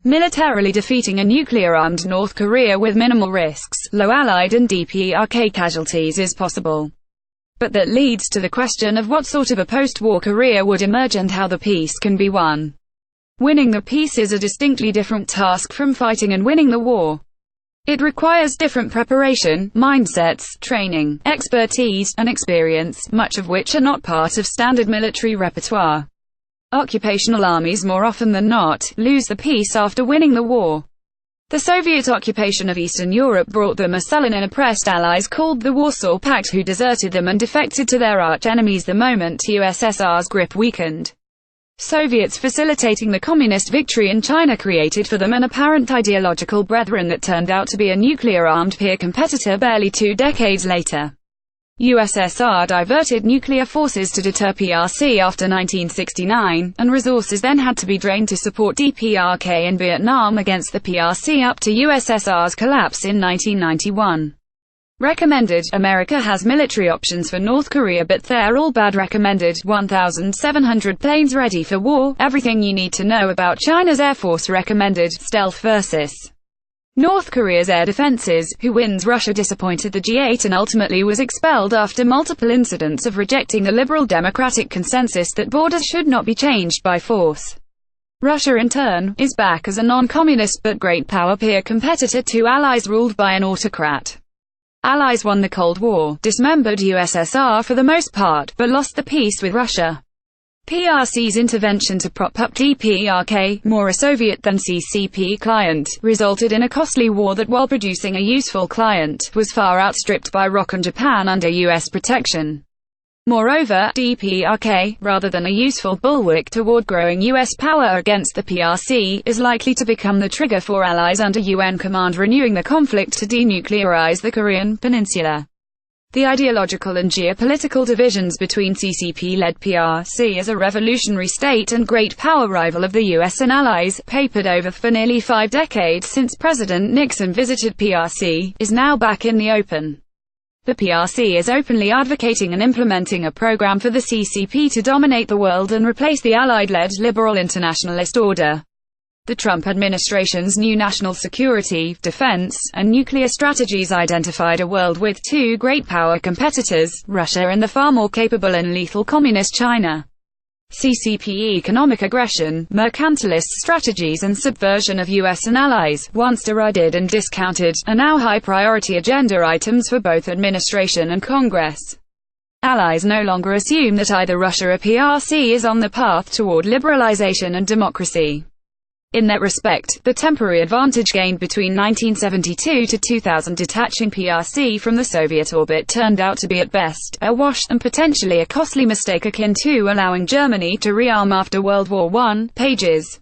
militarily defeating a nuclear-armed North Korea with minimal risks, low Allied and DPRK casualties is possible. But that leads to the question of what sort of a post-war Korea would emerge and how the peace can be won. Winning the peace is a distinctly different task from fighting and winning the war. It requires different preparation, mindsets, training, expertise, and experience, much of which are not part of standard military repertoire. Occupational armies more often than not lose the peace after winning the war. The Soviet occupation of Eastern Europe brought them a sullen and oppressed allies called the Warsaw Pact who deserted them and defected to their arch-enemies the moment USSR's grip weakened. Soviets facilitating the communist victory in China created for them an apparent ideological brethren that turned out to be a nuclear-armed peer competitor barely 2 decades later. USSR diverted nuclear forces to deter PRC after 1969, and resources then had to be drained to support DPRK and Vietnam against the PRC up to USSR's collapse in 1991. Recommended: America has military options for North Korea but they're all bad. Recommended: 1,700 planes ready for war, everything you need to know about China's Air Force. Recommended: stealth versus North Korea's air defenses. Who wins? Russia disappointed the G8 and ultimately was expelled after multiple incidents of rejecting the liberal democratic consensus that borders should not be changed by force. Russia in turn is back as a non-communist but great power peer competitor to allies ruled by an autocrat. Allies won the Cold War, dismembered USSR for the most part, but lost the peace with Russia. PRC's intervention to prop up DPRK, more a Soviet than CCP client, resulted in a costly war that, while producing a useful client, was far outstripped by ROC and Japan under US protection. Moreover, DPRK, rather than a useful bulwark toward growing US power against the PRC, is likely to become the trigger for allies under UN command renewing the conflict to denuclearize the Korean peninsula. The ideological and geopolitical divisions between CCP-led PRC as a revolutionary state and great power rival of the US and allies, papered over for nearly 5 decades since President Nixon visited PRC, is now back in the open. The PRC is openly advocating and implementing a program for the CCP to dominate the world and replace the Allied-led liberal internationalist order. The Trump administration's new national security, defense, and nuclear strategies identified a world with 2 great power competitors, Russia and the far more capable and lethal communist China. CCP economic aggression, mercantilist strategies and subversion of US and allies, once derided and discounted, are now high-priority agenda items for both administration and Congress. Allies no longer assume that either Russia or PRC is on the path toward liberalization and democracy. In that respect, the temporary advantage gained between 1972 to 2000 detaching PRC from the Soviet orbit turned out to be at best a wash, and potentially a costly mistake akin to allowing Germany to rearm after World War I. Pages